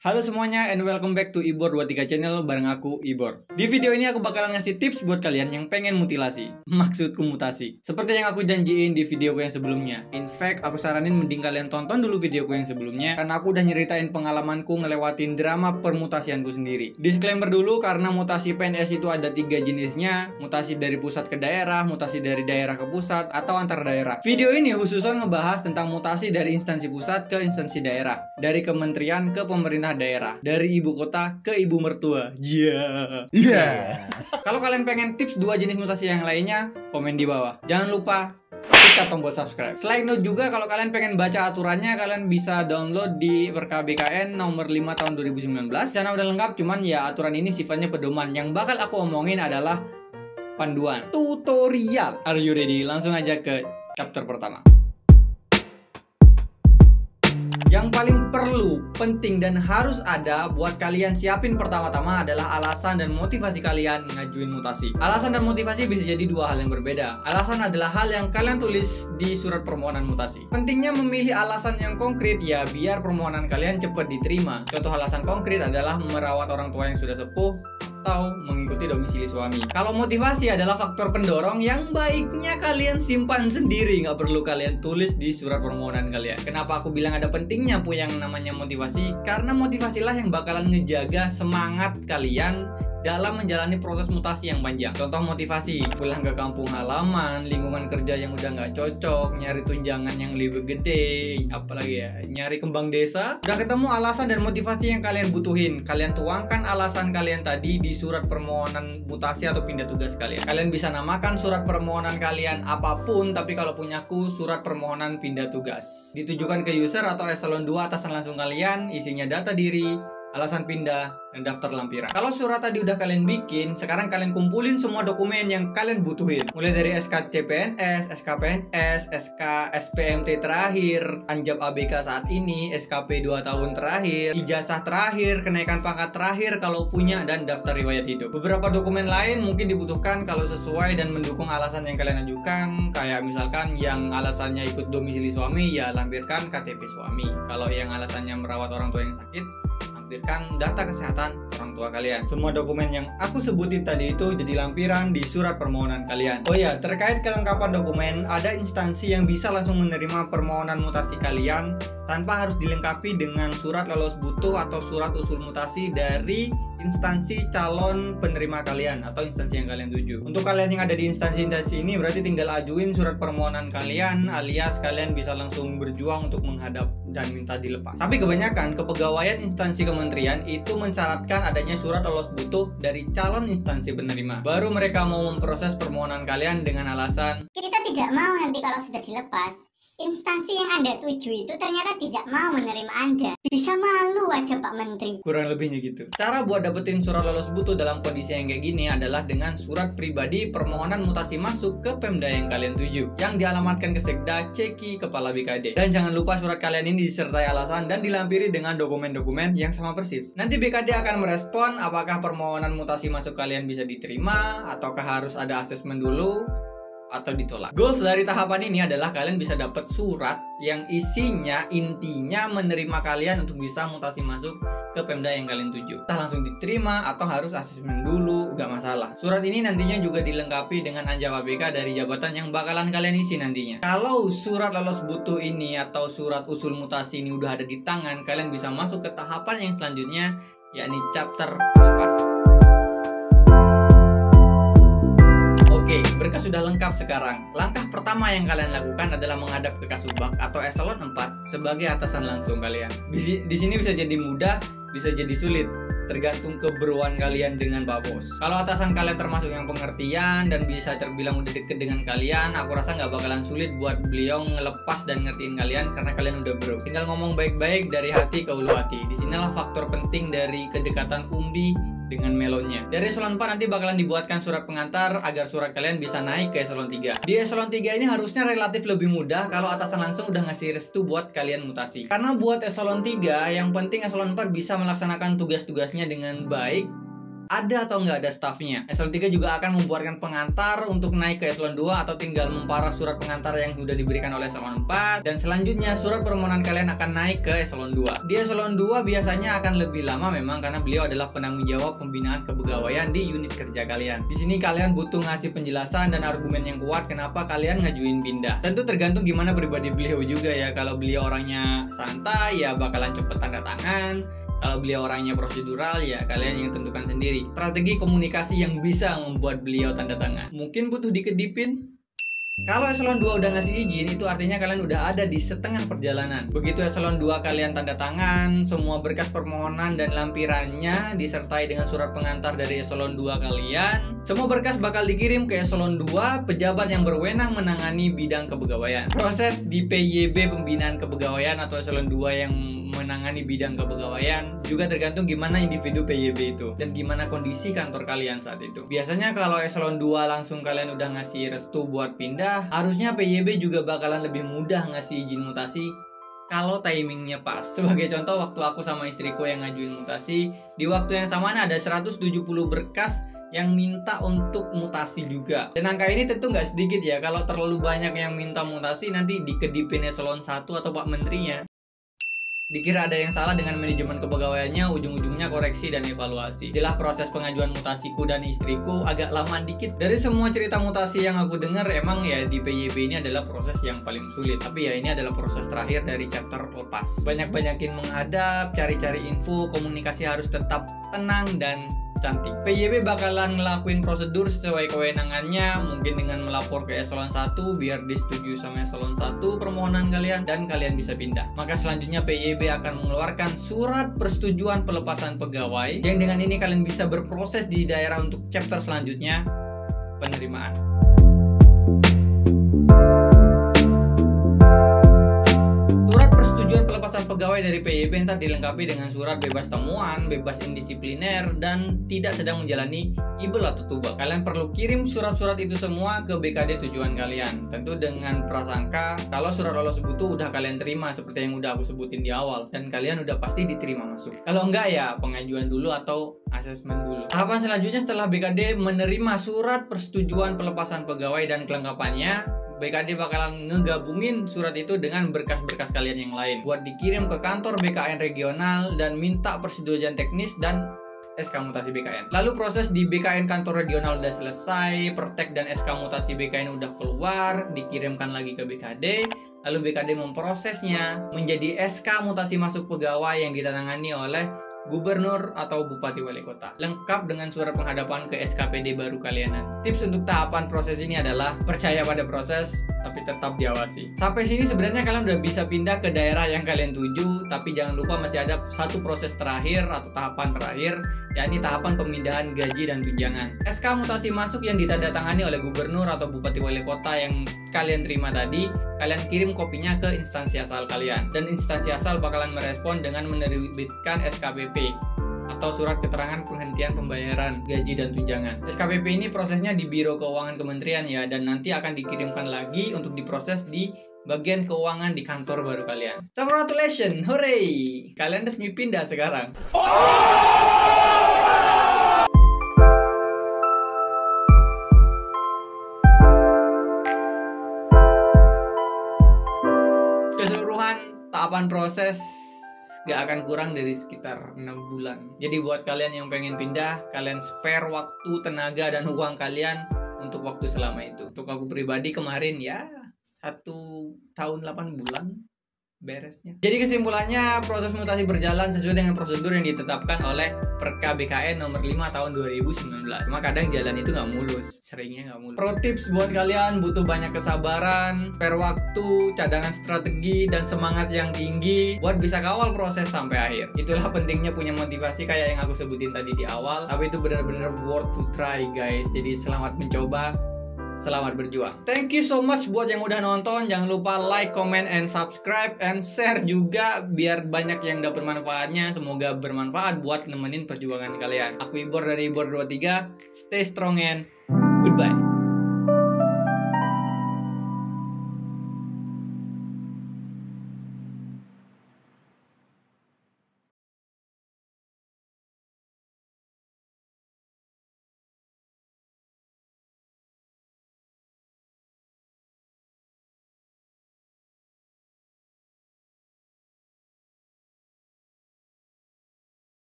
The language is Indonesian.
Halo semuanya and welcome back to Ibor 23 channel bareng aku Ibor. Di video ini aku bakalan ngasih tips buat kalian yang pengen mutilasi. Maksudku mutasi. Seperti yang aku janjiin di videoku yang sebelumnya. In fact, aku saranin mending kalian tonton dulu videoku yang sebelumnya karena aku udah nyeritain pengalamanku ngelewatin drama permutasianku sendiri. Disclaimer dulu karena mutasi PNS itu ada 3 jenisnya. Mutasi dari pusat ke daerah, mutasi dari daerah ke pusat, atau antar daerah. Video ini khususan ngebahas tentang mutasi dari instansi pusat ke instansi daerah. Dari kementerian ke pemerintah daerah, dari ibu kota ke ibu mertua. Kalau kalian pengen tips 2 jenis mutasi yang lainnya, komen di bawah. Jangan lupa sikat tombol subscribe. Selain itu juga kalau kalian pengen baca aturannya, kalian bisa download di PKBKN nomor 5 tahun 2019. Sana udah lengkap, cuman ya aturan ini sifatnya pedoman. Yang bakal aku omongin adalah panduan, tutorial. Are you ready? Langsung aja ke chapter pertama. Yang paling perlu, penting, dan harus ada buat kalian siapin pertama-tama adalah alasan dan motivasi kalian ngajuin mutasi. Alasan dan motivasi bisa jadi 2 hal yang berbeda. Alasan adalah hal yang kalian tulis di surat permohonan mutasi. Pentingnya memilih alasan yang konkret ya biar permohonan kalian cepat diterima. Contoh alasan konkret adalah merawat orang tua yang sudah sepuh atau mengikuti domisili suami. Kalau motivasi adalah faktor pendorong yang baiknya kalian simpan sendiri, nggak perlu kalian tulis di surat permohonan kalian. Kenapa aku bilang ada pentingnya yang namanya motivasi? Karena motivasilah yang bakalan ngejaga semangat kalian dalam menjalani proses mutasi yang panjang. Contoh motivasi, pulang ke kampung halaman, lingkungan kerja yang udah nggak cocok, nyari tunjangan yang lebih gede, apalagi ya, nyari kembang desa. Udah ketemu alasan dan motivasi yang kalian butuhin, kalian tuangkan alasan kalian tadi di surat permohonan mutasi atau pindah tugas kalian. Kalian bisa namakan surat permohonan kalian apapun, tapi kalau punyaku surat permohonan pindah tugas. Ditujukan ke user atau eselon 2 atasan langsung kalian, isinya data diri, alasan pindah, dan daftar lampiran. Kalau surat tadi udah kalian bikin, sekarang kalian kumpulin semua dokumen yang kalian butuhin. Mulai dari SK CPNS, SK PNS, SK SPMT terakhir, Anjab ABK saat ini, SKP 2 tahun terakhir, ijazah terakhir, kenaikan pangkat terakhir kalau punya, dan daftar riwayat hidup. Beberapa dokumen lain mungkin dibutuhkan kalau sesuai dan mendukung alasan yang kalian ajukan. Kayak misalkan yang alasannya ikut domisili suami, ya lampirkan KTP suami. Kalau yang alasannya merawat orang tua yang sakit, lampirkan data kesehatan orang tua kalian. Semua dokumen yang aku sebutin tadi itu jadi lampiran di surat permohonan kalian. Oh ya, terkait kelengkapan dokumen, ada instansi yang bisa langsung menerima permohonan mutasi kalian tanpa harus dilengkapi dengan surat lolos butuh atau surat usul mutasi dari instansi calon penerima kalian atau instansi yang kalian tuju. Untuk kalian yang ada di instansi-instansi ini berarti tinggal ajuin surat permohonan kalian, alias kalian bisa langsung berjuang untuk menghadap dan minta dilepas. Tapi kebanyakan kepegawaian instansi kementerian itu mensyaratkan adanya surat lolos butuh dari calon instansi penerima. Baru mereka mau memproses permohonan kalian dengan alasan kita tidak mau nanti kalau sudah dilepas, instansi yang Anda tuju itu ternyata tidak mau menerima Anda. Bisa malu aja Pak Menteri. Kurang lebihnya gitu. Cara buat dapetin surat lolos butuh dalam kondisi yang kayak gini adalah dengan surat pribadi permohonan mutasi masuk ke Pemda yang kalian tuju, yang dialamatkan ke Sekda Ceki Kepala BKD. Dan jangan lupa surat kalian ini disertai alasan dan dilampiri dengan dokumen-dokumen yang sama persis. Nanti BKD akan merespon apakah permohonan mutasi masuk kalian bisa diterima ataukah harus ada asesmen dulu atau ditolak. Goals dari tahapan ini adalah kalian bisa dapat surat yang isinya intinya menerima kalian untuk bisa mutasi masuk ke Pemda yang kalian tuju. Entah langsung diterima atau harus asesmen dulu, gak masalah. Surat ini nantinya juga dilengkapi dengan Anjab ABK dari jabatan yang bakalan kalian isi nantinya. Kalau surat lolos butuh ini atau surat usul mutasi ini udah ada di tangan, kalian bisa masuk ke tahapan yang selanjutnya, yakni chapter lepas. Oke, berkas sudah lengkap sekarang. Langkah pertama yang kalian lakukan adalah menghadap ke Kasubag atau eselon 4 sebagai atasan langsung kalian. Di sini bisa jadi mudah, bisa jadi sulit, tergantung keberuan kalian dengan Pak Bos. Kalau atasan kalian termasuk yang pengertian dan bisa terbilang udah deket dengan kalian, aku rasa nggak bakalan sulit buat beliau ngelepas dan ngertiin kalian karena kalian udah bro. Tinggal ngomong baik-baik dari hati ke ulu hati. Disinilah faktor penting dari kedekatan Umbi dengan melonnya. Dari eselon 4 nanti bakalan dibuatkan surat pengantar agar surat kalian bisa naik ke eselon 3. Di eselon 3 ini harusnya relatif lebih mudah kalau atasan langsung udah ngasih restu buat kalian mutasi. Karena buat eselon 3, yang penting eselon 4 bisa melaksanakan tugas-tugasnya dengan baik ada atau nggak ada stafnya. Eselon 3 juga akan membuatkan pengantar untuk naik ke eselon 2 atau tinggal memparaf surat pengantar yang sudah diberikan oleh eselon 4, dan selanjutnya surat permohonan kalian akan naik ke eselon 2. Di eselon 2 biasanya akan lebih lama memang karena beliau adalah penanggung jawab pembinaan kepegawaian di unit kerja kalian. Di sini kalian butuh ngasih penjelasan dan argumen yang kuat kenapa kalian ngajuin pindah. Tentu tergantung gimana pribadi beliau juga ya. Kalau beliau orangnya santai ya bakalan cepet tanda tangan. Kalau beliau orangnya prosedural ya kalian yang tentukan sendiri. Strategi komunikasi yang bisa membuat beliau tanda tangan. Mungkin butuh dikedipin. Kalau eselon 2 udah ngasih izin, itu artinya kalian udah ada di setengah perjalanan. Begitu eselon 2 kalian tanda tangan, semua berkas permohonan dan lampirannya disertai dengan surat pengantar dari eselon 2 kalian, semua berkas bakal dikirim ke eselon 2, pejabat yang berwenang menangani bidang kepegawaian. Proses di PYB pembinaan kepegawaian atau eselon 2 yang menangani bidang kepegawaian juga tergantung gimana individu PYB itu dan gimana kondisi kantor kalian saat itu. Biasanya kalau eselon 2 langsung kalian udah ngasih restu buat pindah, harusnya PYB juga bakalan lebih mudah ngasih izin mutasi kalau timingnya pas. Sebagai contoh, waktu aku sama istriku yang ngajuin mutasi, di waktu yang sama ada 170 berkas yang minta untuk mutasi juga. Dan angka ini tentu nggak sedikit ya. Kalau terlalu banyak yang minta mutasi, nanti dikedipin eselon 1 atau Pak Menterinya. Dikira ada yang salah dengan manajemen kepegawaiannya, ujung-ujungnya koreksi dan evaluasi. Itulah proses pengajuan mutasiku dan istriku agak lama dikit. Dari semua cerita mutasi yang aku dengar, emang ya di PYB ini adalah proses yang paling sulit. Tapi ya ini adalah proses terakhir dari chapter lepas. Banyak-banyakin menghadap, cari-cari info, komunikasi harus tetap tenang dan cantik. PYB bakalan ngelakuin prosedur sesuai kewenangannya, mungkin dengan melapor ke eselon 1 biar disetujui sama eselon 1 permohonan kalian dan kalian bisa pindah. Maka selanjutnya PYB akan mengeluarkan surat persetujuan pelepasan pegawai yang dengan ini kalian bisa berproses di daerah untuk chapter selanjutnya, penerimaan. Pelepasan pegawai dari PYB entah dilengkapi dengan surat bebas temuan, bebas indisipliner, dan tidak sedang menjalani ibel atau tuba. Kalian perlu kirim surat-surat itu semua ke BKD tujuan kalian. Tentu dengan prasangka kalau surat lolos butuh udah kalian terima seperti yang udah aku sebutin di awal, dan kalian udah pasti diterima masuk. Kalau enggak ya pengajuan dulu atau asesmen dulu. Tahapan selanjutnya setelah BKD menerima surat persetujuan pelepasan pegawai dan kelengkapannya, BKD bakalan ngegabungin surat itu dengan berkas-berkas kalian yang lain buat dikirim ke kantor BKN regional dan minta persetujuan teknis dan SK mutasi BKN. Lalu proses di BKN kantor regional udah selesai, pertek dan SK mutasi BKN udah keluar, dikirimkan lagi ke BKD, lalu BKD memprosesnya menjadi SK mutasi masuk pegawai yang ditandatangani oleh Gubernur atau Bupati Wali Kota, lengkap dengan surat penghadapan ke SKPD baru kalian. Tips untuk tahapan proses ini adalah percaya pada proses, tapi tetap diawasi. Sampai sini sebenarnya kalian udah bisa pindah ke daerah yang kalian tuju, tapi jangan lupa masih ada satu proses terakhir atau tahapan terakhir, yakni tahapan pemindahan gaji dan tunjangan. SK mutasi masuk yang ditandatangani oleh Gubernur atau Bupati Wali Kota yang kalian terima tadi, kalian kirim kopinya ke instansi asal kalian, dan instansi asal bakalan merespon dengan menerbitkan SKPP atau surat keterangan penghentian pembayaran gaji dan tunjangan. SKPP ini prosesnya di Biro Keuangan Kementerian ya, dan nanti akan dikirimkan lagi untuk diproses di bagian keuangan di kantor baru kalian. Congratulations, hooray! Kalian resmi pindah sekarang. Keseluruhan tahapan proses gak akan kurang dari sekitar 6 bulan. Jadi buat kalian yang pengen pindah, kalian spare waktu, tenaga, dan uang kalian untuk waktu selama itu. Untuk aku pribadi kemarin ya 1 tahun 8 bulan beresnya. Jadi kesimpulannya, proses mutasi berjalan sesuai dengan prosedur yang ditetapkan oleh Perka BKN nomor 5 tahun 2019. Cuma kadang jalan itu nggak mulus, seringnya nggak mulus. Pro tips buat kalian, butuh banyak kesabaran, spare waktu, cadangan strategi, dan semangat yang tinggi buat bisa kawal proses sampai akhir. Itulah pentingnya punya motivasi kayak yang aku sebutin tadi di awal. Tapi itu benar-benar worth to try guys. Jadi selamat mencoba. Selamat berjuang. Thank you so much buat yang udah nonton. Jangan lupa like, comment, and subscribe, and share juga biar banyak yang dapat manfaatnya. Semoga bermanfaat buat nemenin perjuangan kalian. Aku Ibor dari Ibor 23. Stay strong and goodbye.